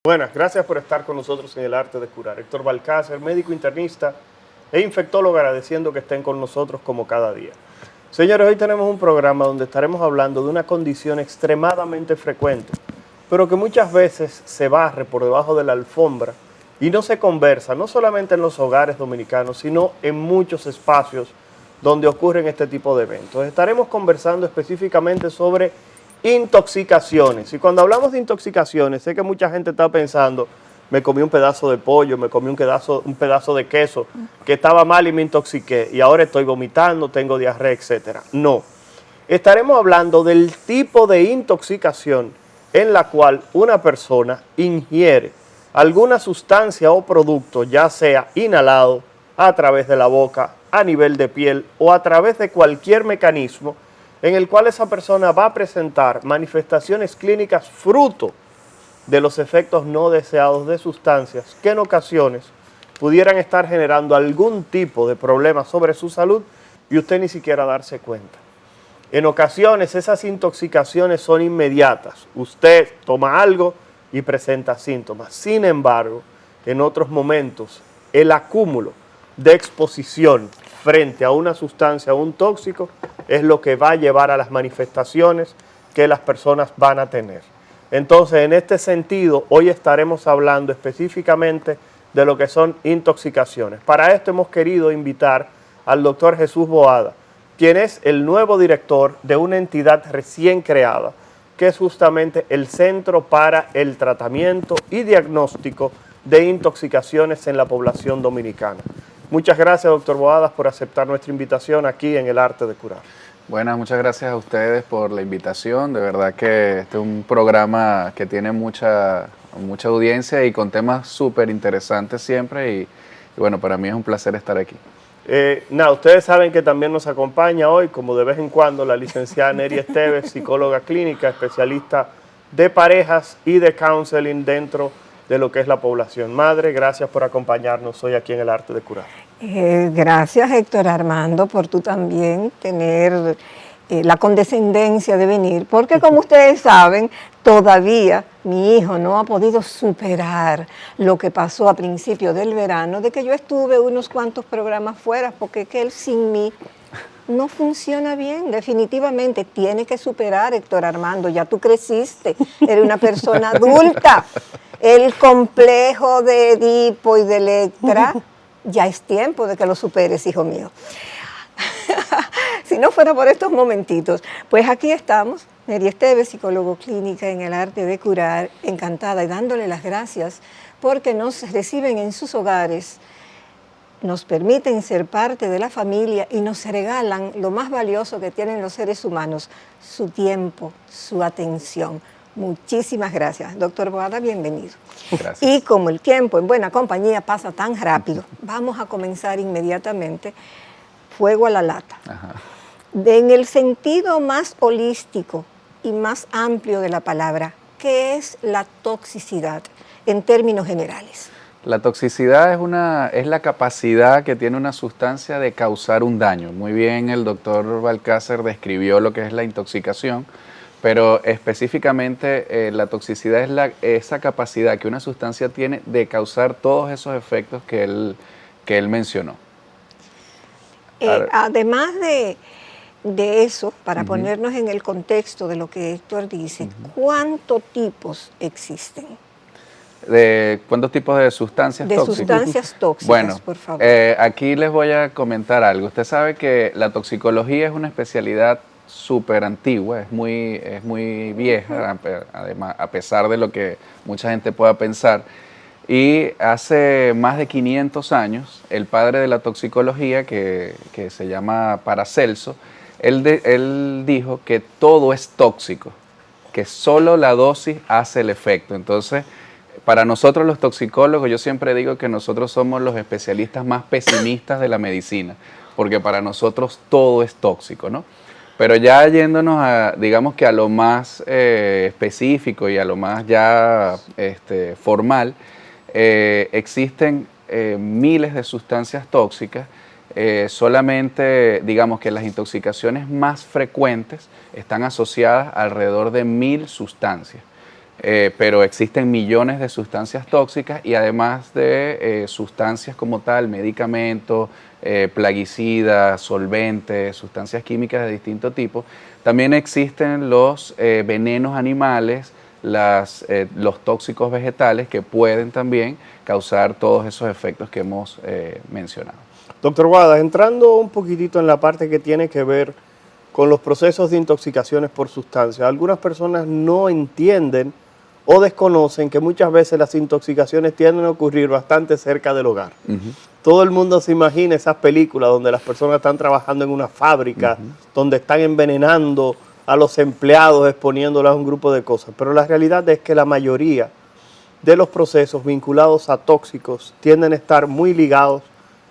Buenas, gracias por estar con nosotros en el arte de curar. Héctor Balcácer, médico internista e infectólogo, agradeciendo que estén con nosotros como cada día. Señores, hoy tenemos un programa donde estaremos hablando de una condición extremadamente frecuente, pero que muchas veces se barre por debajo de la alfombra y no se conversa, no solamente en los hogares dominicanos, sino en muchos espacios donde ocurren este tipo de eventos. Estaremos conversando específicamente sobre intoxicaciones. Y cuando hablamos de intoxicaciones, sé que mucha gente está pensando, me comí un pedazo de pollo, me comí un pedazo de queso, que estaba mal y me intoxiqué, y ahora estoy vomitando, tengo diarrea, etcétera. No. Estaremos hablando del tipo de intoxicación en la cual una persona ingiere alguna sustancia o producto, ya sea inhalado, a través de la boca, a nivel de piel o a través de cualquier mecanismo en el cual esa persona va a presentar manifestaciones clínicas fruto de los efectos no deseados de sustancias que en ocasiones pudieran estar generando algún tipo de problema sobre su salud y usted ni siquiera darse cuenta. En ocasiones esas intoxicaciones son inmediatas. Usted toma algo y presenta síntomas. Sin embargo, en otros momentos, el acúmulo de exposición frente a una sustancia o un tóxico es lo que va a llevar a las manifestaciones que las personas van a tener. Entonces, en este sentido, hoy estaremos hablando específicamente de lo que son intoxicaciones. Para esto hemos querido invitar al doctor Jesús Boada, quien es el nuevo director de una entidad recién creada, que es justamente el Centro para el Tratamiento y Diagnóstico de Intoxicaciones en la Población Dominicana. Muchas gracias, doctor Boadas, por aceptar nuestra invitación aquí en El Arte de Curar. Buenas, muchas gracias a ustedes por la invitación. De verdad que este es un programa que tiene mucha audiencia y con temas súper interesantes siempre. Y bueno, para mí es un placer estar aquí. Ustedes saben que también nos acompaña hoy, como de vez en cuando, la licenciada Neri Esteves, psicóloga clínica, especialista de parejas y de counseling dentro de lo que es la población madre. Gracias por acompañarnos hoy aquí en El Arte de Curar. Gracias, Héctor Armando, por tú también tener la condescendencia de venir, porque como ustedes saben, todavía mi hijo no ha podido superar lo que pasó a principios del verano, de que yo estuve unos cuantos programas fuera, porque que él sin mí no funciona bien, definitivamente tiene que superar, Héctor Armando, ya tú creciste, eres una persona adulta, el complejo de Edipo y de Electra, ya es tiempo de que lo superes, hijo mío. Si no fuera por estos momentitos, pues aquí estamos, Neri Esteves, psicólogo clínica en El Arte de Curar, encantada y dándole las gracias porque nos reciben en sus hogares, nos permiten ser parte de la familia y nos regalan lo más valioso que tienen los seres humanos, su tiempo, su atención. Muchísimas gracias. Doctor Boada, bienvenido. Gracias. Y como el tiempo en buena compañía pasa tan rápido, vamos a comenzar inmediatamente fuego a la lata. Ajá. En el sentido más holístico y más amplio de la palabra, ¿qué es la toxicidad en términos generales? La toxicidad es la capacidad que tiene una sustancia de causar un daño. Muy bien, el doctor Balcácer describió lo que es la intoxicación, pero específicamente la toxicidad es esa capacidad que una sustancia tiene de causar todos esos efectos que él mencionó. Además de eso, para ponernos en el contexto de lo que Héctor dice, ¿cuántos tipos existen? ¿Cuántos tipos de sustancias tóxicas? De sustancias tóxicas, bueno, por favor. Aquí les voy a comentar algo. Usted sabe que la toxicología es una especialidad súper antigua, es muy vieja, además, a pesar de lo que mucha gente pueda pensar. Y hace más de 500 años, el padre de la toxicología, que se llama Paracelso, él dijo que todo es tóxico, que solo la dosis hace el efecto. Entonces, para nosotros los toxicólogos, yo siempre digo que nosotros somos los especialistas más pesimistas de la medicina, porque para nosotros todo es tóxico, ¿no? Pero ya yéndonos digamos que a lo más específico y a lo más ya formal, existen miles de sustancias tóxicas. Solamente digamos que las intoxicaciones más frecuentes están asociadas a alrededor de 1000 sustancias. pero existen millones de sustancias tóxicas y además de sustancias como tal, medicamentos, plaguicidas, solventes, sustancias químicas de distinto tipo, también existen los venenos animales, los tóxicos vegetales que pueden también causar todos esos efectos que hemos mencionado. Doctor Boada, entrando un poquitito en la parte que tiene que ver con los procesos de intoxicaciones por sustancias, algunas personas no entienden o desconocen que muchas veces las intoxicaciones tienden a ocurrir bastante cerca del hogar. Todo el mundo se imagina esas películas donde las personas están trabajando en una fábrica, donde están envenenando a los empleados, exponiéndolos a un grupo de cosas. Pero la realidad es que la mayoría de los procesos vinculados a tóxicos tienden a estar muy ligados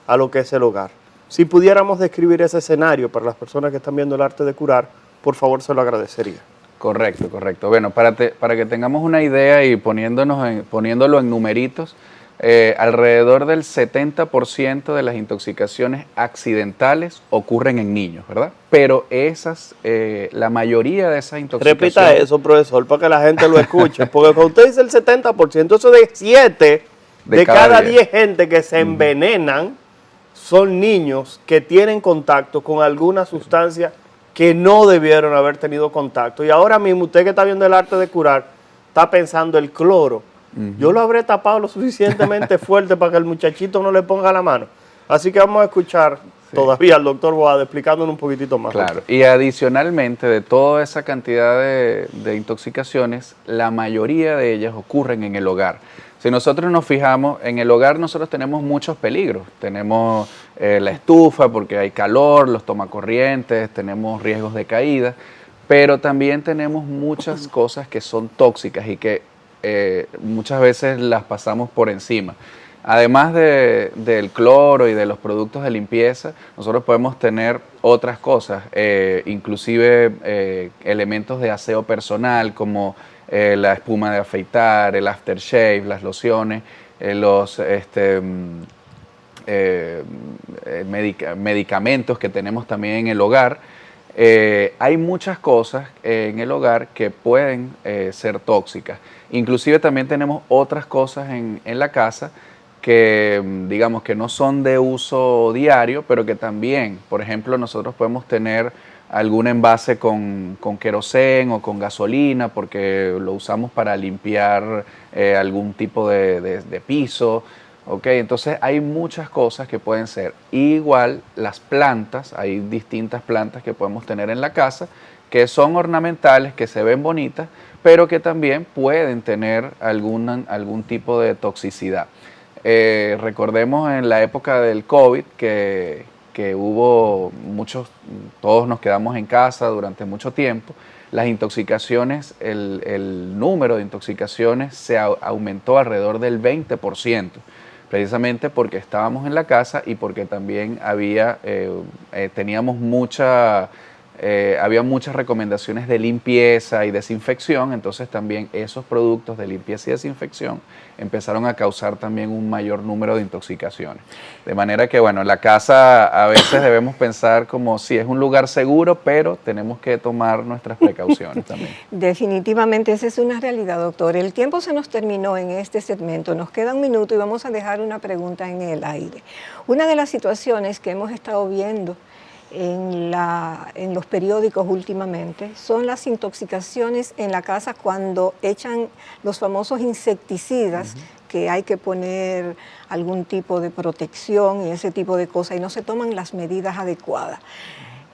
a lo que es el hogar. Si pudiéramos describir ese escenario para las personas que están viendo el arte de curar, por favor se lo agradecería. Correcto, correcto. Bueno, para que tengamos una idea y poniéndolo en numeritos, alrededor del 70% de las intoxicaciones accidentales ocurren en niños, ¿verdad? Pero la mayoría de esas intoxicaciones... Repita eso, profesor, para que la gente lo escuche, porque cuando usted dice el 70%, eso de 7 de cada 10 gente que se envenenan son niños que tienen contacto con alguna sustancia que no debieron haber tenido contacto. Y ahora mismo usted que está viendo el arte de curar, está pensando el cloro. Yo lo habré tapado lo suficientemente fuerte para que el muchachito no le ponga la mano. Así que vamos a escuchar todavía al doctor Boada explicándonos un poquitito más. Claro, y adicionalmente de toda esa cantidad de intoxicaciones, la mayoría de ellas ocurren en el hogar. Si nosotros nos fijamos, en el hogar nosotros tenemos muchos peligros. Tenemos la estufa porque hay calor, los tomacorrientes, tenemos riesgos de caída, pero también tenemos muchas cosas que son tóxicas y que muchas veces las pasamos por encima. Además del cloro y de los productos de limpieza, nosotros podemos tener otras cosas, inclusive elementos de aseo personal como la espuma de afeitar, el aftershave, las lociones, medicamentos que tenemos también en el hogar. Hay muchas cosas en el hogar que pueden ser tóxicas. Inclusive también tenemos otras cosas en la casa que digamos que no son de uso diario, pero que también, por ejemplo, nosotros podemos tener algún envase con querosén o con gasolina porque lo usamos para limpiar algún tipo de piso. Okay, entonces hay muchas cosas que pueden ser. Igual las plantas, hay distintas plantas que podemos tener en la casa que son ornamentales, que se ven bonitas, pero que también pueden tener algún tipo de toxicidad. Recordemos en la época del COVID que hubo todos nos quedamos en casa durante mucho tiempo. Las intoxicaciones, el número de intoxicaciones se aumentó alrededor del 20%. Precisamente porque estábamos en la casa y porque también había muchas recomendaciones de limpieza y desinfección, entonces también esos productos de limpieza y desinfección empezaron a causar también un mayor número de intoxicaciones. De manera que, bueno, la casa a veces debemos pensar como si es un lugar seguro, pero tenemos que tomar nuestras precauciones también. Definitivamente esa es una realidad, doctor. El tiempo se nos terminó en este segmento, nos queda un minuto y vamos a dejar una pregunta en el aire. Una de las situaciones que hemos estado viendo en los periódicos últimamente son las intoxicaciones en la casa cuando echan los famosos insecticidas, que hay que poner algún tipo de protección y ese tipo de cosas y no se toman las medidas adecuadas.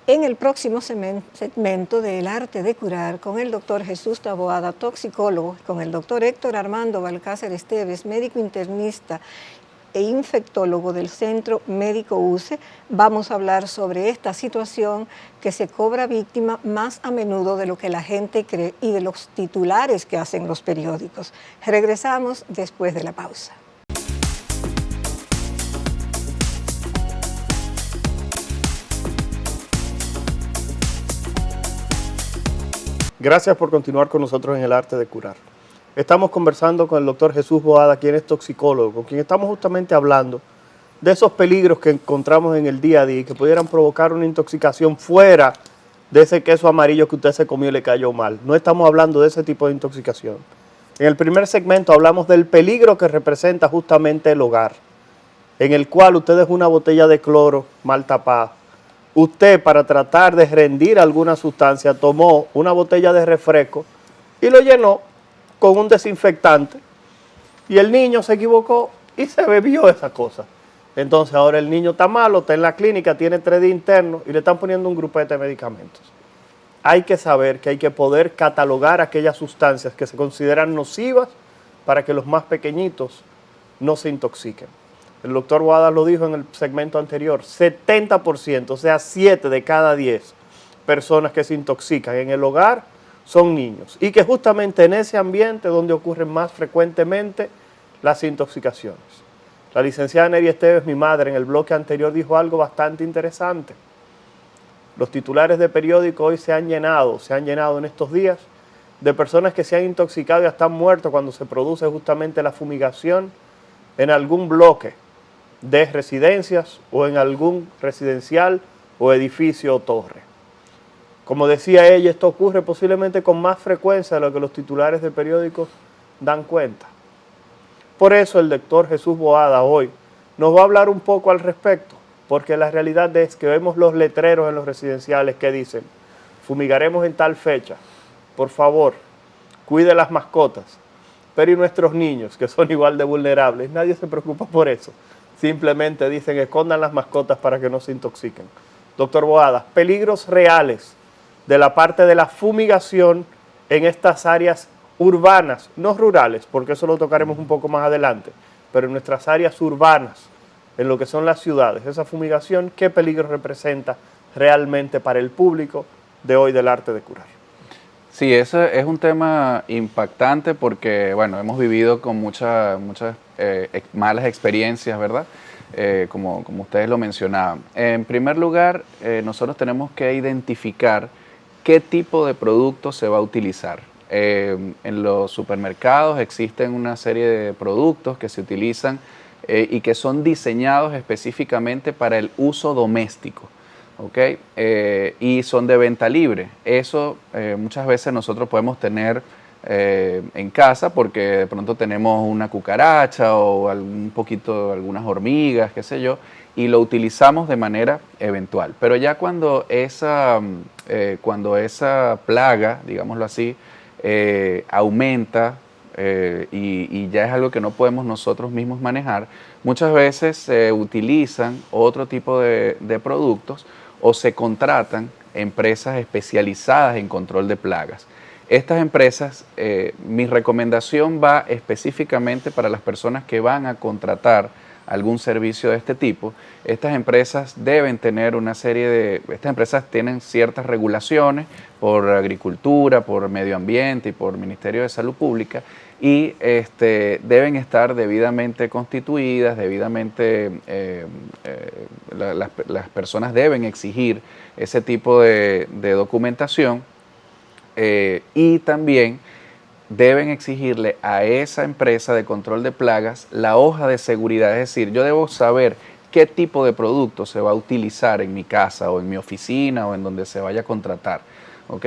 En el próximo segmento del arte de curar con el doctor Jesús Taboada, toxicólogo, con el doctor Héctor Armando Balcácer Esteves, médico internista e infectólogo del Centro Médico UCE, vamos a hablar sobre esta situación que se cobra víctima más a menudo de lo que la gente cree y de los titulares que hacen los periódicos. Regresamos después de la pausa. Gracias por continuar con nosotros en el arte de curar. Estamos conversando con el doctor Jesús Boada, quien es toxicólogo, con quien estamos justamente hablando de esos peligros que encontramos en el día a día y que pudieran provocar una intoxicación fuera de ese queso amarillo que usted se comió y le cayó mal. No estamos hablando de ese tipo de intoxicación. En el primer segmento hablamos del peligro que representa justamente el hogar, en el cual usted dejó una botella de cloro mal tapada. Usted, para tratar de rendir alguna sustancia, tomó una botella de refresco y lo llenó con un desinfectante. Y el niño se equivocó y se bebió esa cosa. Entonces ahora el niño está malo, está en la clínica, tiene 3 días internos y le están poniendo un grupete de medicamentos. Hay que saber que hay que poder catalogar aquellas sustancias que se consideran nocivas para que los más pequeñitos no se intoxiquen. El doctor Boada lo dijo en el segmento anterior, 70%, o sea 7 de cada 10 personas que se intoxican en el hogar son niños. Y que justamente en ese ambiente donde ocurren más frecuentemente las intoxicaciones. La licenciada Neri Esteves, mi madre, en el bloque anterior dijo algo bastante interesante. Los titulares de periódico hoy se han llenado en estos días de personas que se han intoxicado y hasta han muerto cuando se produce justamente la fumigación en algún bloque de residencias o en algún residencial o edificio o torre. Como decía ella, esto ocurre posiblemente con más frecuencia de lo que los titulares de periódicos dan cuenta. Por eso el doctor Jesús Boada hoy nos va a hablar un poco al respecto, porque la realidad es que vemos los letreros en los residenciales que dicen, fumigaremos en tal fecha, por favor, cuide las mascotas, pero y nuestros niños, que son igual de vulnerables, nadie se preocupa por eso, simplemente dicen, escondan las mascotas para que no se intoxiquen. Doctor Boada, peligros reales de la parte de la fumigación en estas áreas urbanas, no rurales, porque eso lo tocaremos un poco más adelante, pero en nuestras áreas urbanas, en lo que son las ciudades, esa fumigación, ¿qué peligro representa realmente para el público de hoy del arte de curar? Sí, eso es un tema impactante porque, bueno, hemos vivido con muchas malas experiencias, ¿verdad? Como ustedes lo mencionaban. En primer lugar, nosotros tenemos que identificar qué tipo de producto se va a utilizar. En los supermercados existen una serie de productos que se utilizan y que son diseñados específicamente para el uso doméstico, ¿ok? Y son de venta libre. Eso muchas veces nosotros podemos tener en casa porque de pronto tenemos una cucaracha o algunas hormigas, qué sé yo, y lo utilizamos de manera eventual. Pero ya cuando esa plaga, digámoslo así, aumenta y ya es algo que no podemos nosotros mismos manejar, muchas veces se utilizan otro tipo de productos o se contratan empresas especializadas en control de plagas. Estas empresas, mi recomendación va específicamente para las personas que van a contratar algún servicio de este tipo. Estas empresas deben tener estas empresas tienen ciertas regulaciones por agricultura, por medio ambiente y por Ministerio de Salud Pública y deben estar debidamente constituidas, las personas deben exigir ese tipo de documentación y también deben exigirle a esa empresa de control de plagas la hoja de seguridad, es decir, yo debo saber qué tipo de producto se va a utilizar en mi casa o en mi oficina o en donde se vaya a contratar, ¿ok?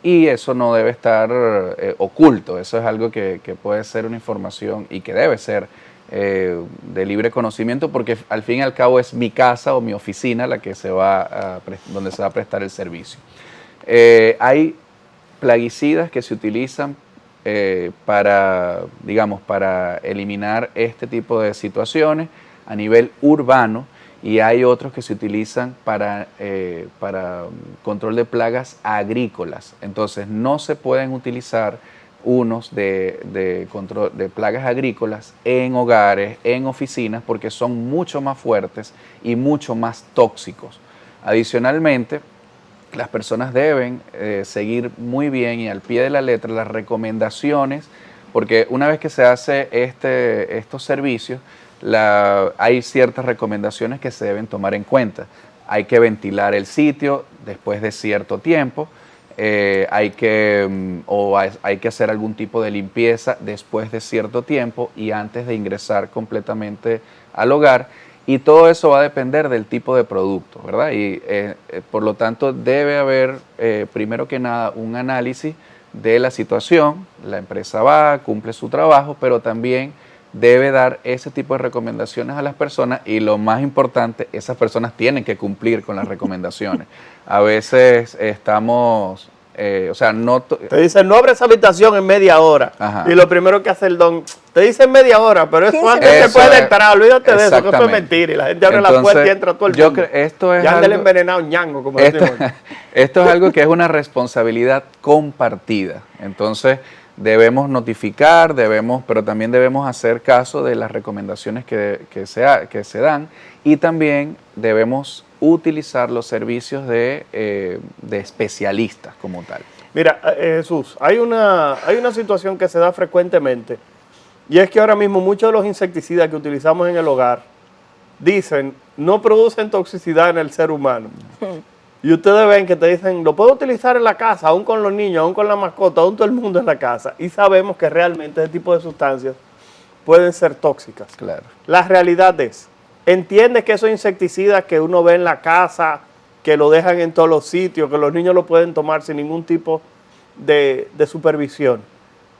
Y eso no debe estar oculto, eso es algo que puede ser una información y que debe ser de libre conocimiento porque al fin y al cabo es mi casa o mi oficina la que donde se va a prestar el servicio. Hay plaguicidas que se utilizan para eliminar este tipo de situaciones a nivel urbano y hay otros que se utilizan para control de plagas agrícolas. Entonces no se pueden utilizar unos de control de plagas agrícolas en hogares, en oficinas, porque son mucho más fuertes y mucho más tóxicos. Adicionalmente, las personas deben seguir muy bien y al pie de la letra las recomendaciones, porque una vez que se hace estos servicios, hay ciertas recomendaciones que se deben tomar en cuenta. Hay que ventilar el sitio después de cierto tiempo, hay que hacer algún tipo de limpieza después de cierto tiempo y antes de ingresar completamente al hogar. Y todo eso va a depender del tipo de producto, ¿verdad? Y por lo tanto debe haber, primero que nada, un análisis de la situación, la empresa va, cumple su trabajo, pero también debe dar ese tipo de recomendaciones a las personas y lo más importante, esas personas tienen que cumplir con las recomendaciones. A veces estamos, o sea, no... Te dicen, no abres esa habitación en media hora. Ajá. Y lo primero que hace el don, te dicen media hora, pero eso antes se Eso puede es, entrar, olvídate de eso, que eso es exactamente. mentira. Y la gente abre la Entonces, puerta y entra todo el yo mundo. esto es ya anda el algo- envenenado ñango, como Esto, decimos. esto es algo que es una responsabilidad compartida. Entonces, debemos notificar, pero también debemos hacer caso de las recomendaciones que se dan y también debemos utilizar los servicios de especialistas como tal. Mira, Jesús, hay una situación que se da frecuentemente y es que ahora mismo muchos de los insecticidas que utilizamos en el hogar dicen no producen toxicidad en el ser humano. Y ustedes ven que te dicen, lo puedo utilizar en la casa, aún con los niños, aún con la mascota, aún todo el mundo en la casa. Y sabemos que realmente ese tipo de sustancias pueden ser tóxicas. Claro. La realidad es, entiendes que esos insecticidas que uno ve en la casa, que lo dejan en todos los sitios, que los niños lo pueden tomar sin ningún tipo de supervisión,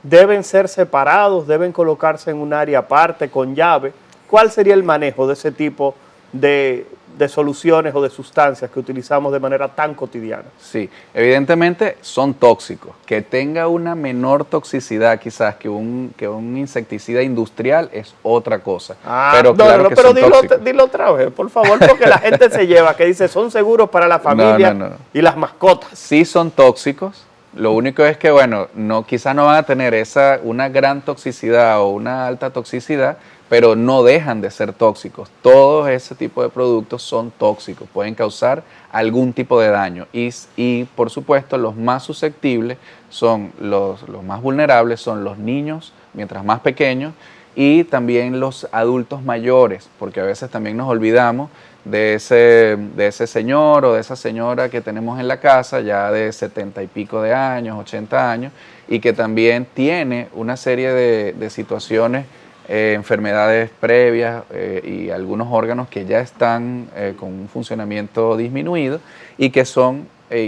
deben ser separados, deben colocarse en un área aparte, con llave. ¿Cuál sería el manejo de ese tipo de soluciones o de sustancias que utilizamos de manera tan cotidiana? Sí, evidentemente son tóxicos. Que tenga una menor toxicidad quizás que un insecticida industrial es otra cosa. Pero claro que son tóxicos. Dilo otra vez, por favor, porque la gente se lleva, que dice, son seguros para la familia No. y las mascotas. Sí son tóxicos. Lo único es que, bueno, quizás no van a tener una gran toxicidad o una alta toxicidad, pero no dejan de ser tóxicos. Todos ese tipo de productos son tóxicos, pueden causar algún tipo de daño. Y por supuesto, los más susceptibles son los más vulnerables, son los niños, mientras más pequeños, y también los adultos mayores, porque a veces también nos olvidamos de ese señor o de esa señora que tenemos en la casa, ya de 70 y pico de años, 80 años, y que también tiene una serie de situaciones, enfermedades previas y algunos órganos que ya están con un funcionamiento disminuido y que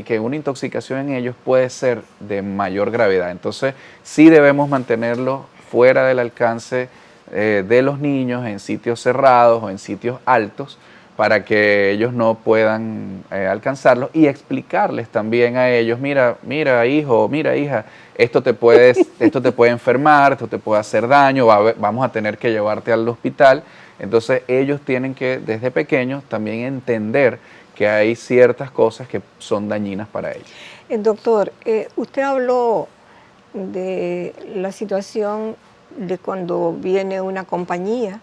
que una intoxicación en ellos puede ser de mayor gravedad. Entonces, sí debemos mantenerlo fuera del alcance de los niños, en sitios cerrados o en sitios altos, para que ellos no puedan alcanzarlos, y explicarles también a ellos, mira hijo, mira hija, esto te puede enfermar, esto te puede hacer daño, vamos a tener que llevarte al hospital. Entonces ellos tienen que desde pequeños también entender que hay ciertas cosas que son dañinas para ellos. Doctor, usted habló de la situación de cuando viene una compañía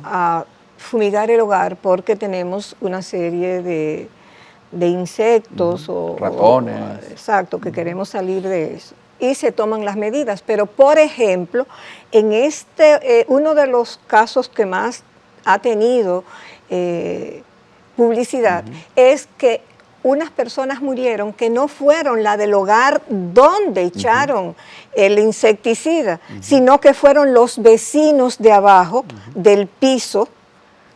a fumigar el hogar porque tenemos una serie de insectos o ratones. Exacto, que queremos salir de eso. Y se toman las medidas. Pero, por ejemplo, en uno de los casos que más ha tenido publicidad es que unas personas murieron que no fueron la del hogar donde echaron el insecticida, sino que fueron los vecinos de abajo del piso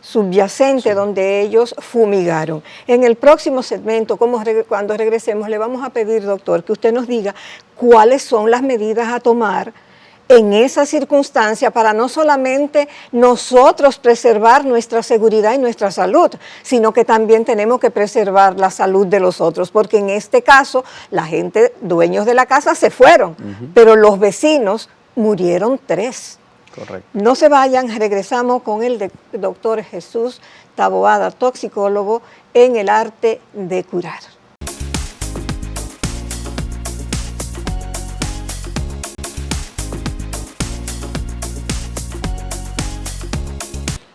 subyacente donde ellos fumigaron. En el próximo segmento, cuando regresemos, le vamos a pedir, doctor, que usted nos diga cuáles son las medidas a tomar en esa circunstancia para no solamente nosotros preservar nuestra seguridad y nuestra salud, sino que también tenemos que preservar la salud de los otros, porque en este caso la gente, dueños de la casa, se fueron, pero los vecinos murieron 3. Correcto. No se vayan, regresamos con el doctor Jesús Taboada, toxicólogo en el arte de curar.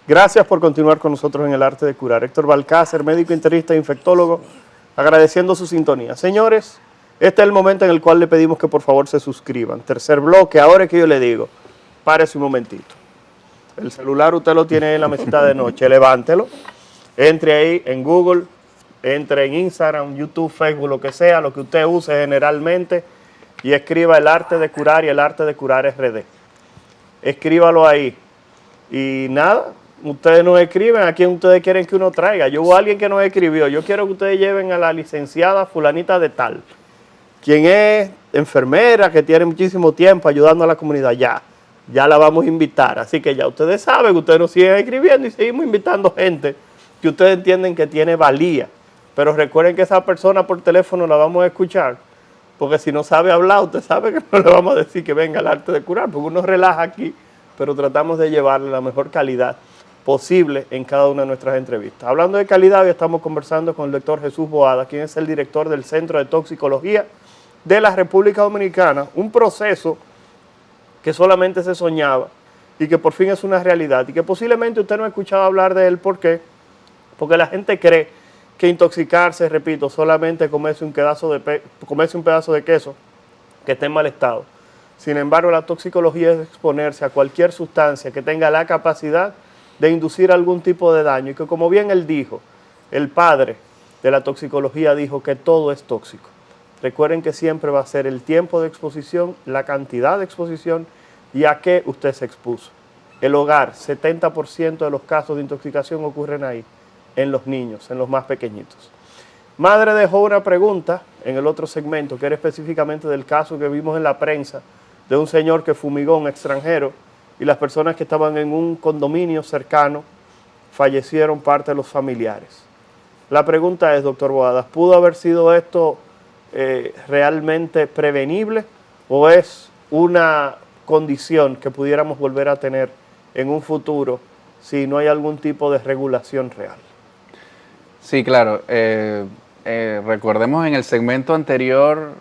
Gracias por continuar con nosotros en el arte de curar. Héctor Balcácer, médico internista e infectólogo, agradeciendo su sintonía. Señores, este es el momento en el cual le pedimos que por favor se suscriban. Tercer bloque, ahora es que yo le digo, párese un momentito. El celular usted lo tiene en la mesita de noche, levántelo, entre ahí en Google, entre en Instagram, YouTube, Facebook, lo que sea, lo que usted use generalmente, y escriba el arte de curar y el arte de curar RD. Escríbalo ahí. Y nada, ustedes nos escriben a quién ustedes quieren que uno traiga. Yo hubo alguien que nos escribió, yo quiero que ustedes lleven a la licenciada fulanita de tal. quien es enfermera, que tiene muchísimo tiempo ayudando a la comunidad, ya la vamos a invitar. Así que ya ustedes saben, ustedes nos siguen escribiendo y seguimos invitando gente que ustedes entienden que tiene valía. Pero recuerden que esa persona por teléfono la vamos a escuchar, porque si no sabe hablar, usted sabe que no le vamos a decir que venga al arte de curar, porque uno relaja aquí, pero tratamos de llevarle la mejor calidad posible en cada una de nuestras entrevistas. Hablando de calidad, hoy estamos conversando con el doctor Jesús Boada, quien es el director del Centro de Toxicología de la República Dominicana, un proceso que solamente se soñaba y que por fin es una realidad y que posiblemente usted no ha escuchado hablar de él. ¿Por qué? Porque la gente cree que intoxicarse, repito, solamente comerse un pedazo de queso que esté en mal estado. Sin embargo, la toxicología es exponerse a cualquier sustancia que tenga la capacidad de inducir algún tipo de daño y que, como bien él dijo, el padre de la toxicología dijo que todo es tóxico. Recuerden que siempre va a ser el tiempo de exposición, la cantidad de exposición y a qué usted se expuso. El hogar, 70% de los casos de intoxicación ocurren ahí, en los niños, en los más pequeñitos. Madre dejó una pregunta en el otro segmento, que era específicamente del caso que vimos en la prensa, de un señor que fumigó a un extranjero y las personas que estaban en un condominio cercano fallecieron, parte de los familiares. La pregunta es, doctor Boadas, ¿pudo haber sido esto realmente prevenible o es una condición que pudiéramos volver a tener en un futuro si no hay algún tipo de regulación real? Sí, claro. Recordemos en el segmento anterior,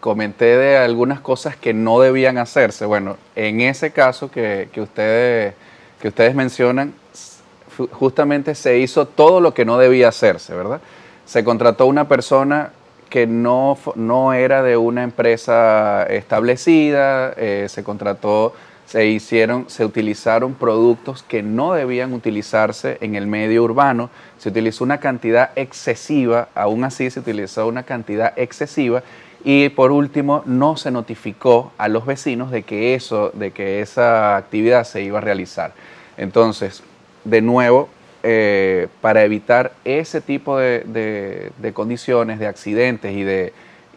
comenté de algunas cosas que no debían hacerse. Bueno, en ese caso que ustedes mencionan, justamente se hizo todo lo que no debía hacerse, ¿verdad? Se contrató una persona que no era de una empresa establecida, se utilizaron productos que no debían utilizarse en el medio urbano, se utilizó una cantidad excesiva, aún así se utilizó una cantidad excesiva y por último no se notificó a los vecinos de que esa actividad se iba a realizar. Entonces, de nuevo, para evitar ese tipo de condiciones, de accidentes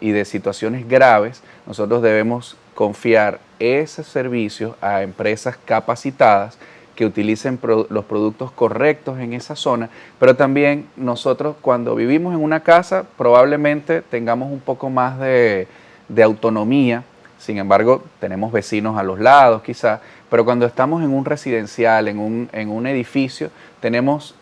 y de situaciones graves, nosotros debemos confiar esos servicios a empresas capacitadas que utilicen los productos correctos en esa zona, pero también nosotros cuando vivimos en una casa probablemente tengamos un poco más de autonomía, sin embargo tenemos vecinos a los lados quizá, pero cuando estamos en un residencial, en un edificio, tenemos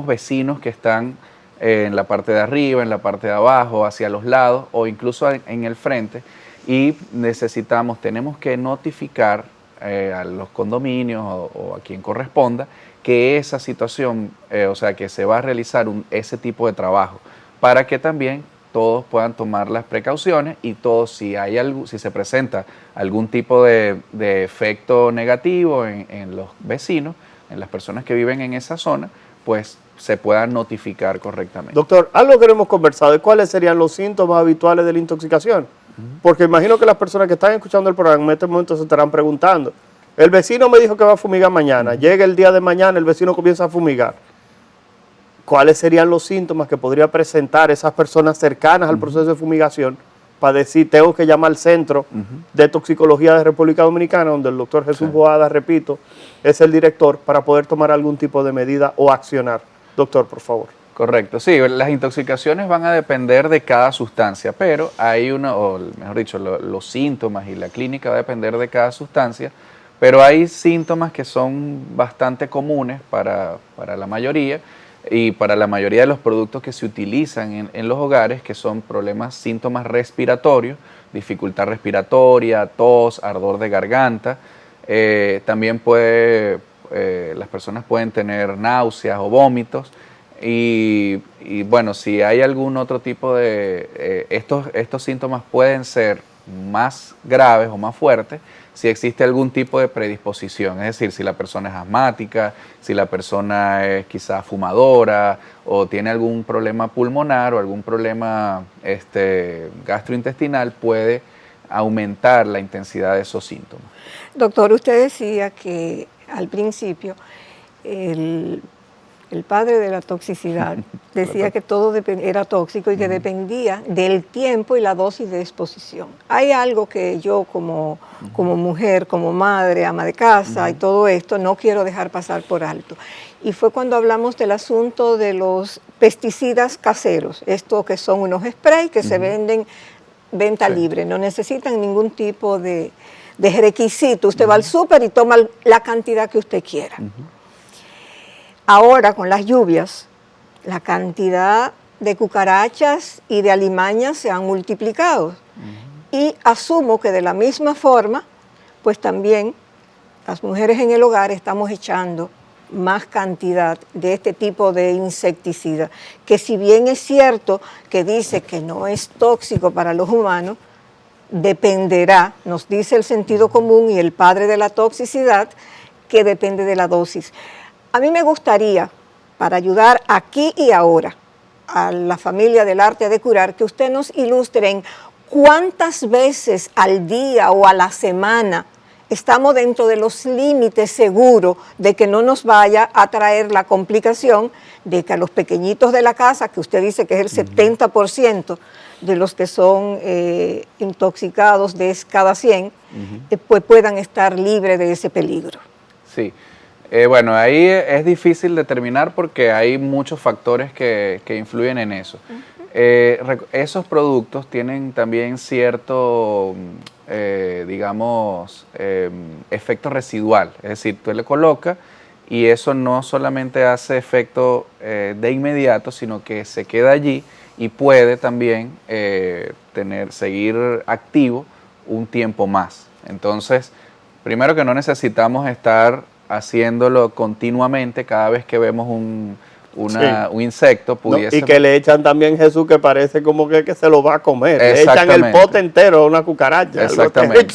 vecinos que están en la parte de arriba, en la parte de abajo, hacia los lados o incluso en el frente y tenemos que notificar a los condominios o a quien corresponda que esa situación, o sea, que se va a realizar ese tipo de trabajo para que también todos puedan tomar las precauciones y todos, si se presenta algún tipo de efecto negativo en los vecinos, en las personas que viven en esa zona, pues se puedan notificar correctamente. Doctor, algo que no hemos conversado es cuáles serían los síntomas habituales de la intoxicación. Porque imagino que las personas que están escuchando el programa en este momento se estarán preguntando. El vecino me dijo que va a fumigar mañana. Llega el día de mañana, el vecino comienza a fumigar. ¿Cuáles serían los síntomas que podría presentar esas personas cercanas al proceso de fumigación para decir, tengo que llamar al Centro de Toxicología de República Dominicana, donde el doctor Jesús Boada, repito, es el director, para poder tomar algún tipo de medida o accionar? Doctor, por favor. Correcto, sí, las intoxicaciones van a depender de cada sustancia, pero hay mejor dicho, los síntomas y la clínica va a depender de cada sustancia, pero hay síntomas que son bastante comunes para la mayoría y para la mayoría de los productos que se utilizan en los hogares, que son síntomas respiratorios, dificultad respiratoria, tos, ardor de garganta, también las personas pueden tener náuseas o vómitos. Y bueno, si hay algún otro tipo de... estos síntomas pueden ser más graves o más fuertes si existe algún tipo de predisposición, es decir, si la persona es asmática, si la persona es quizás fumadora o tiene algún problema pulmonar o algún problema gastrointestinal, puede aumentar la intensidad de esos síntomas. Doctor, usted decía que al principio el padre de la toxicidad, decía que todo era tóxico y que dependía del tiempo y la dosis de exposición. Hay algo que yo como mujer, como madre, ama de casa y todo esto, no quiero dejar pasar por alto. Y fue cuando hablamos del asunto de los pesticidas caseros, estos que son unos sprays que se venden venta libre, no necesitan ningún tipo de requisito. Usted va al súper y toma la cantidad que usted quiera. Ahora, con las lluvias, la cantidad de cucarachas y de alimañas se han multiplicado. Y asumo que de la misma forma, pues también las mujeres en el hogar estamos echando más cantidad de este tipo de insecticida, que si bien es cierto que dice que no es tóxico para los humanos, dependerá, nos dice el sentido común y el padre de la toxicidad, que depende de la dosis. A mí me gustaría, para ayudar aquí y ahora a la familia del arte de curar, que usted nos ilustre en cuántas veces al día o a la semana estamos dentro de los límites seguros de que no nos vaya a traer la complicación de que a los pequeñitos de la casa, que usted dice que es el 70% de los que son intoxicados de cada 100, pues puedan estar libres de ese peligro. Sí. Bueno, ahí es difícil determinar porque hay muchos factores que influyen en eso. Esos productos tienen también cierto, digamos, efecto residual. Es decir, tú le colocas y eso no solamente hace efecto de inmediato, sino que se queda allí y puede también seguir activo un tiempo más. Entonces, primero que no necesitamos estar haciéndolo continuamente cada vez que vemos un insecto. Pudiese, y que le echan también, Jesús, que parece como que se lo va a comer. Le echan el pote entero a una cucaracha. Exactamente.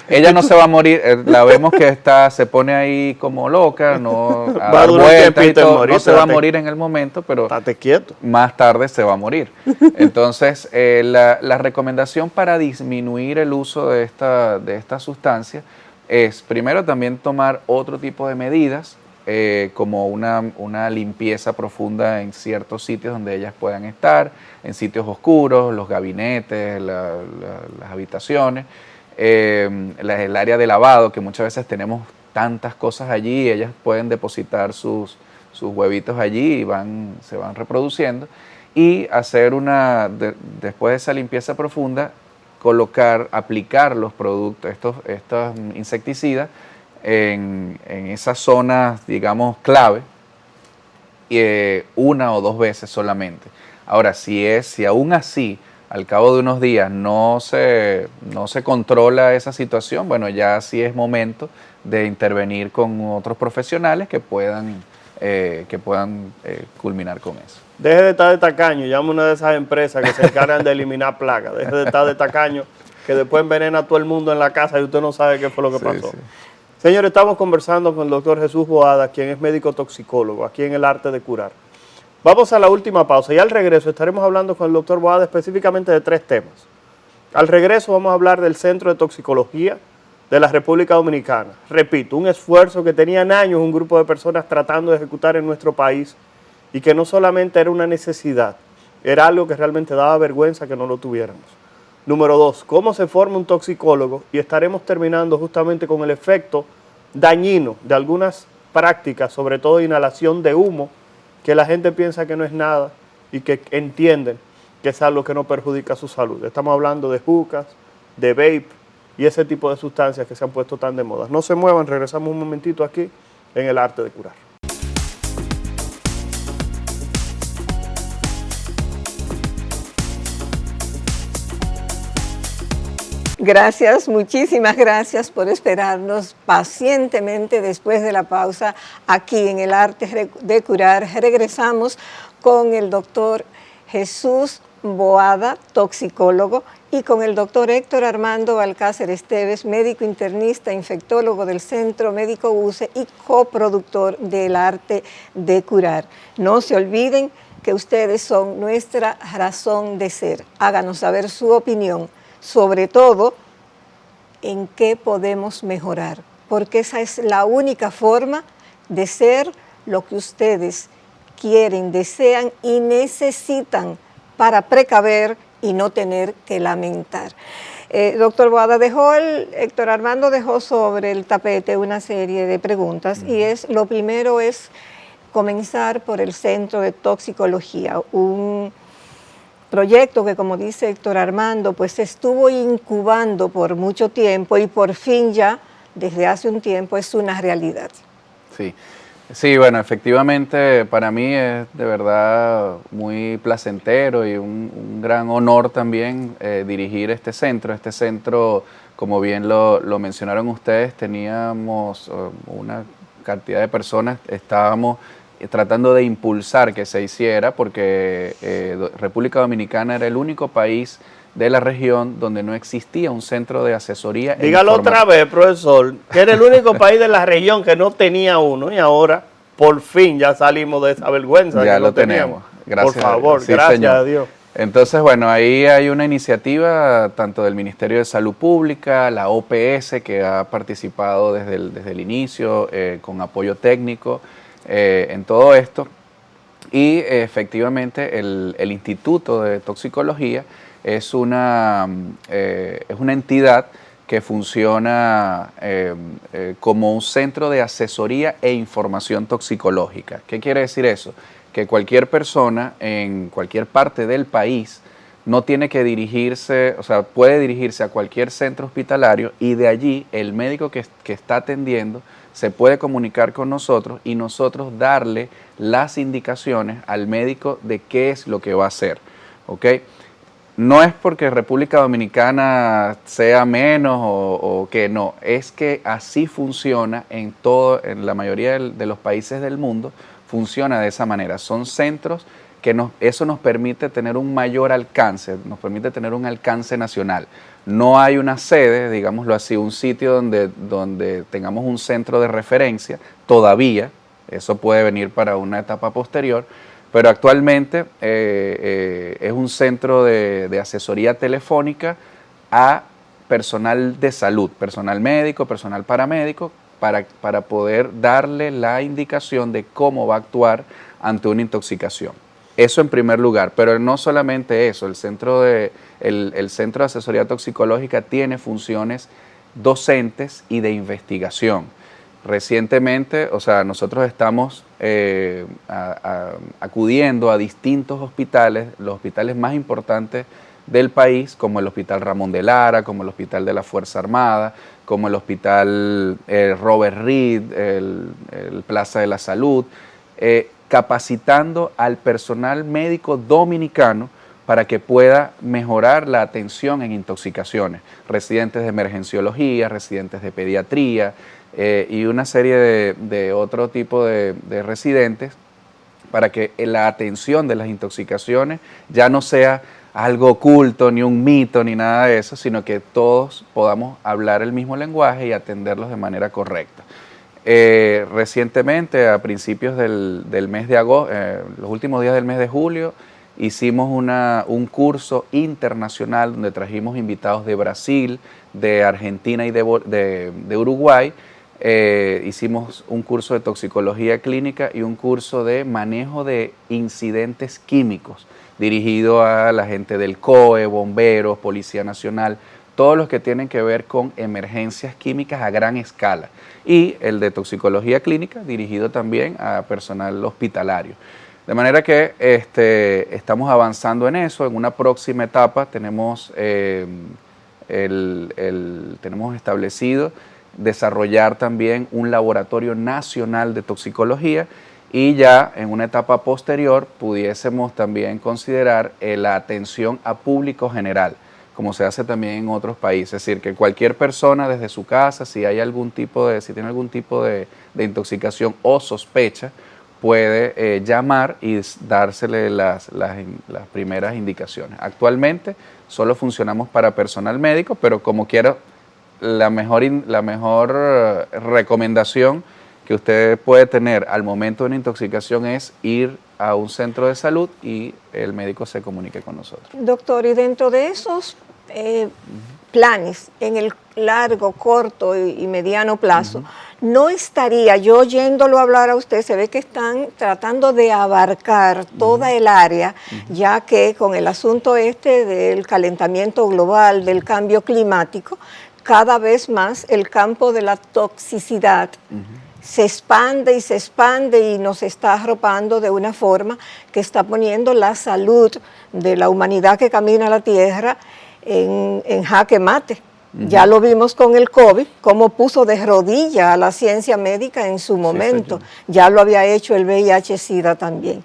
Ella no se va a morir, la vemos que se pone ahí como loca, no a dar vueltas y todo, morir, no se va a morir en el momento, pero quieto. Más tarde se va a morir. Entonces, la recomendación para disminuir el uso de esta sustancia es primero también tomar otro tipo de medidas, como una limpieza profunda en ciertos sitios donde ellas puedan estar, en sitios oscuros, los gabinetes, las habitaciones, el área de lavado, que muchas veces tenemos tantas cosas allí, ellas pueden depositar sus huevitos allí y se van reproduciendo, y hacer después de esa limpieza profunda, aplicar los productos, estos insecticidas, en esas zonas, digamos, clave, una o dos veces solamente. Ahora, si aún así, al cabo de unos días, no se controla esa situación, bueno, ya sí es momento de intervenir con otros profesionales que puedan culminar con eso. Deje de estar de tacaño, llame a una de esas empresas que se encargan de eliminar plagas. Deje de estar de tacaño, que después envenena a todo el mundo en la casa y usted no sabe qué fue lo que pasó. Sí. Señores, estamos conversando con el doctor Jesús Boada, quien es médico toxicólogo, aquí en el arte de curar. Vamos a la última pausa y al regreso estaremos hablando con el doctor Boada específicamente de 3 temas. Al regreso vamos a hablar del Centro de Toxicología de la República Dominicana. Repito, un esfuerzo que tenían años un grupo de personas tratando de ejecutar en nuestro país y que no solamente era una necesidad, era algo que realmente daba vergüenza que no lo tuviéramos. Número 2, cómo se forma un toxicólogo, y estaremos terminando justamente con el efecto dañino de algunas prácticas, sobre todo inhalación de humo, que la gente piensa que no es nada y que entienden que es algo que no perjudica su salud. Estamos hablando de hookahs, de vape y ese tipo de sustancias que se han puesto tan de moda. No se muevan, regresamos un momentito aquí en el arte de curar. Gracias, muchísimas gracias por esperarnos pacientemente después de la pausa aquí en el arte de curar. Regresamos con el doctor Jesús Boada, toxicólogo, y con el doctor Héctor Armando Balcácer Esteves, médico internista, infectólogo del Centro Médico UCE y coproductor del arte de curar. No se olviden que ustedes son nuestra razón de ser. Háganos saber su opinión, sobre todo en qué podemos mejorar, porque esa es la única forma de ser lo que ustedes quieren, desean y necesitan para precaver y no tener que lamentar. Doctor Boada, Héctor Armando dejó sobre el tapete una serie de preguntas y lo primero es comenzar por el Centro de Toxicología, un proyecto que, como dice Héctor Armando, pues se estuvo incubando por mucho tiempo y por fin ya, desde hace un tiempo, es una realidad. Sí. Sí, bueno, efectivamente para mí es de verdad muy placentero y un gran honor también dirigir este centro. Este centro, como bien lo mencionaron ustedes, teníamos una cantidad de personas, estábamos tratando de impulsar que se hiciera porque República Dominicana era el único país de la región donde no existía un centro de asesoría. Dígalo otra vez, profesor, que era el único país de la región que no tenía uno y ahora por fin ya salimos de esa vergüenza. Ya que lo no tenemos. Gracias, por favor, sí, gracias señor. a Dios. Entonces, bueno, ahí hay una iniciativa tanto del Ministerio de Salud Pública, la OPS, que ha participado desde el inicio con apoyo técnico en todo esto. Y efectivamente el Instituto de Toxicología es una entidad que funciona como un centro de asesoría e información toxicológica. ¿Qué quiere decir eso? Que cualquier persona en cualquier parte del país no tiene que dirigirse, o sea, puede dirigirse a cualquier centro hospitalario y de allí el médico que está atendiendo se puede comunicar con nosotros y nosotros darle las indicaciones al médico de qué es lo que va a hacer, ¿ok? No es porque República Dominicana sea menos o que no, es que así funciona en la mayoría de los países del mundo, funciona de esa manera. Son centros que eso nos permite tener un mayor alcance, nos permite tener un alcance nacional. No hay una sede, digámoslo así, un sitio donde tengamos un centro de referencia todavía, eso puede venir para una etapa posterior, pero actualmente es un centro de asesoría telefónica a personal de salud, personal médico, personal paramédico, para poder darle la indicación de cómo va a actuar ante una intoxicación. Eso en primer lugar, pero no solamente eso, el centro de asesoría toxicológica tiene funciones docentes y de investigación. Recientemente, o sea, nosotros estamos acudiendo a distintos hospitales, los hospitales más importantes del país, como el Hospital Ramón de Lara, como el Hospital de la Fuerza Armada, como el Hospital Robert Reed, el Plaza de la Salud, capacitando al personal médico dominicano para que pueda mejorar la atención en intoxicaciones, residentes de emergenciología, residentes de pediatría, y una serie de otro tipo de residentes para que la atención de las intoxicaciones ya no sea algo oculto, ni un mito, ni nada de eso, sino que todos podamos hablar el mismo lenguaje y atenderlos de manera correcta. Recientemente, a principios del mes de agosto, los últimos días del mes de julio, hicimos un curso internacional donde trajimos invitados de Brasil, de Argentina y de Uruguay. Hicimos un curso de toxicología clínica y un curso de manejo de incidentes químicos dirigido a la gente del COE, bomberos, Policía Nacional, todos los que tienen que ver con emergencias químicas a gran escala. Y el de toxicología clínica dirigido también a personal hospitalario. De manera que estamos avanzando en eso. En una próxima etapa tenemos establecido desarrollar también un laboratorio nacional de toxicología y ya en una etapa posterior pudiésemos también considerar la atención a público general, como se hace también en otros países. Es decir, que cualquier persona desde su casa, si tiene algún tipo de intoxicación o sospecha, puede llamar y dársele las primeras indicaciones. Actualmente solo funcionamos para personal médico, pero como quiera, la mejor recomendación que usted puede tener al momento de una intoxicación es ir a un centro de salud y el médico se comunique con nosotros. Doctor, y dentro de esos planes en el largo, corto y mediano plazo, no estaría, yo oyéndolo hablar a usted, se ve que están tratando de abarcar toda el área, ya que con el asunto este del calentamiento global, del cambio climático, cada vez más el campo de la toxicidad se expande y nos está arropando de una forma que está poniendo la salud de la humanidad que camina a la Tierra en jaque mate. Ya lo vimos con el COVID, cómo puso de rodilla a la ciencia médica en su momento. Ya lo había hecho el VIH-Sida también.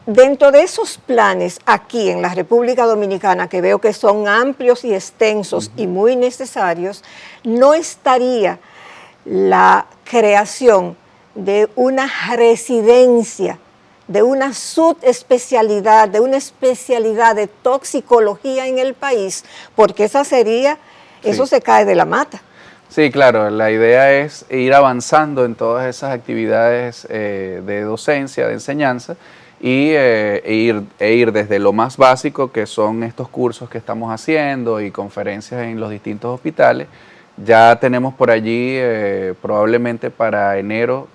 Dentro de esos planes aquí en la República Dominicana, que veo que son amplios y extensos y muy necesarios, no estaría la creación de una residencia, de una subespecialidad, de una especialidad de toxicología en el país, porque esa sería, eso se cae de la mata. Sí, claro, la idea es ir avanzando en todas esas actividades de docencia, de enseñanza, y ir desde lo más básico, que son estos cursos que estamos haciendo y conferencias en los distintos hospitales. Ya tenemos por allí, probablemente para enero,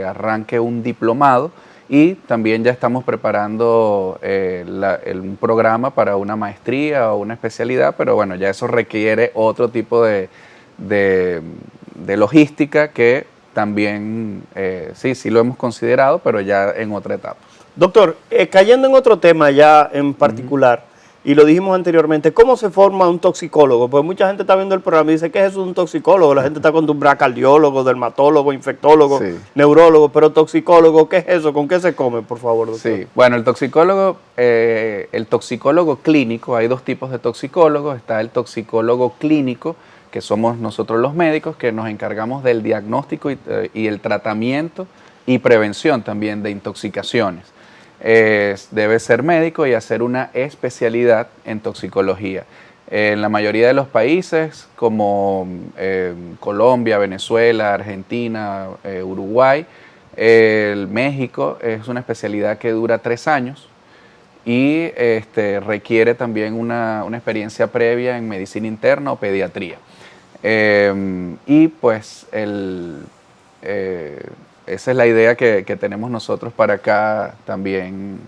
arranque un diplomado, y también ya estamos preparando un programa para una maestría o una especialidad, pero bueno, ya eso requiere otro tipo de logística que también sí lo hemos considerado, pero ya en otra etapa. Doctor, cayendo en otro tema ya en particular, y lo dijimos anteriormente, ¿cómo se forma un toxicólogo? Pues mucha gente está viendo el programa y dice, ¿qué es eso de un toxicólogo? La gente está acostumbrada a cardiólogo, dermatólogo, infectólogo, neurólogo, pero toxicólogo, ¿qué es eso? ¿Con qué se come, por favor, doctor? Sí, bueno, el toxicólogo clínico, hay dos tipos de toxicólogos. Está el toxicólogo clínico, que somos nosotros los médicos, que nos encargamos del diagnóstico y el tratamiento y prevención también de intoxicaciones. Debe ser médico y hacer una especialidad en toxicología. En la mayoría de los países, como Colombia, Venezuela, Argentina, Uruguay, México, es una especialidad que dura 3 años y requiere también una experiencia previa en medicina interna o pediatría. Y pues esa es la idea que tenemos nosotros para acá también,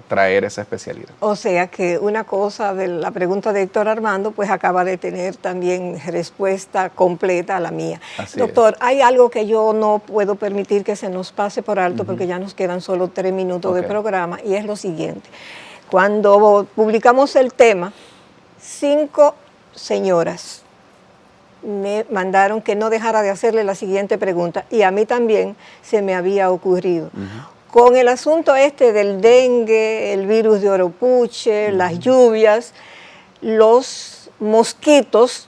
traer esa especialidad. O sea que una cosa de la pregunta de Héctor Armando pues acaba de tener también respuesta completa a la mía. Así Doctor, hay algo que yo no puedo permitir que se nos pase por alto porque ya nos quedan solo 3 minutos de programa, y es lo siguiente. Cuando publicamos el tema, 5 señoras me mandaron que no dejara de hacerle la siguiente pregunta, y a mí también se me había ocurrido. Con el asunto este del dengue, el virus de Oropuche, las lluvias, los mosquitos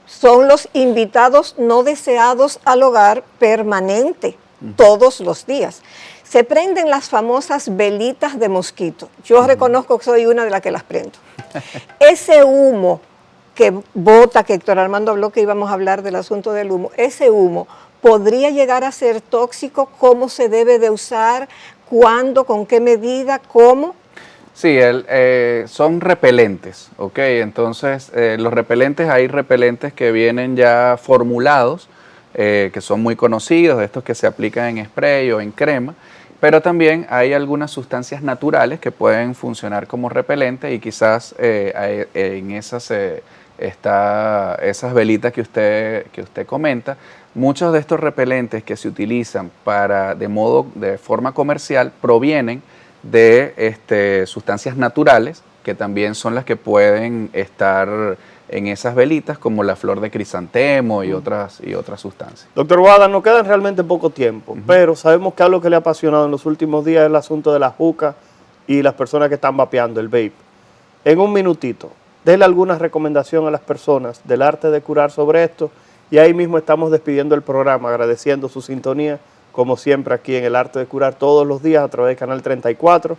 son los invitados no deseados al hogar permanente, todos los días. Se prenden las famosas velitas de mosquito. Yo reconozco que soy una de las que las prendo. Ese humo que bota, que Héctor Armando habló que íbamos a hablar del asunto del humo, ese humo podría llegar a ser tóxico. ¿Cómo se debe de usar? ¿Cuándo? ¿Con qué medida? ¿Cómo? Sí, son repelentes, ¿ok? Entonces, los repelentes, hay repelentes que vienen ya formulados, que son muy conocidos, estos que se aplican en spray o en crema, pero también hay algunas sustancias naturales que pueden funcionar como repelentes, y quizás en esas esas velitas que usted comenta. Muchos de estos repelentes que se utilizan de forma comercial provienen de sustancias naturales, que también son las que pueden estar en esas velitas, como la flor de crisantemo y otras sustancias. Doctor Boada, nos queda realmente poco tiempo, pero sabemos que algo que le ha apasionado en los últimos días es el asunto de la juca y las personas que están vapeando, el vape. En un minutito, déle alguna recomendación a las personas del arte de curar sobre esto, y ahí mismo estamos despidiendo el programa, agradeciendo su sintonía, como siempre aquí en el arte de curar todos los días a través del canal 34,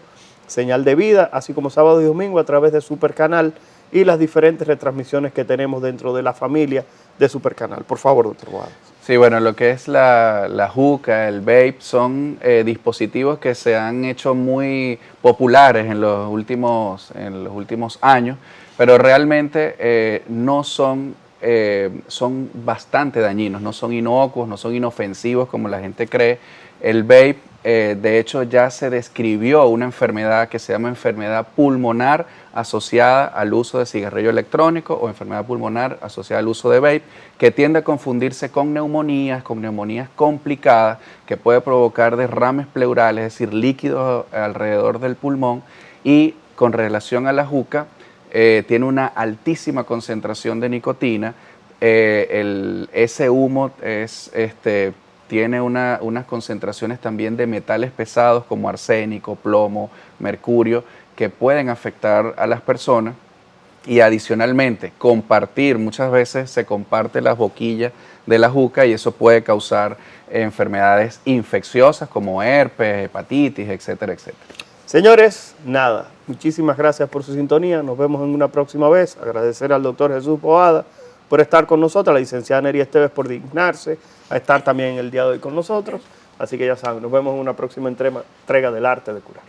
Señal de Vida, así como sábado y domingo a través de Super Canal, y las diferentes retransmisiones que tenemos dentro de la familia de Supercanal. Por favor, doctor Boada. Sí, bueno, lo que es la juca, el vape, son dispositivos que se han hecho muy populares en los últimos años, pero realmente no son, son bastante dañinos, no son inocuos, no son inofensivos como la gente cree. El vape, de hecho, ya se describió una enfermedad que se llama enfermedad pulmonar asociada al uso de cigarrillo electrónico o enfermedad pulmonar asociada al uso de vape, que tiende a confundirse con neumonías complicadas, que puede provocar derrames pleurales, es decir, líquidos alrededor del pulmón, y con relación a la juca, tiene una altísima concentración de nicotina. Ese humo tiene unas concentraciones también de metales pesados como arsénico, plomo, mercurio, que pueden afectar a las personas. Y adicionalmente, compartir, muchas veces se comparte las boquillas de la juca y eso puede causar enfermedades infecciosas como herpes, hepatitis, etcétera, etcétera. Señores, nada, muchísimas gracias por su sintonía, nos vemos en una próxima vez. Agradecer al doctor Jesús Boada por estar con nosotros, a la licenciada Neri Esteves por dignarse a estar también el día de hoy con nosotros. Así que ya saben, nos vemos en una próxima entrega del arte de curar.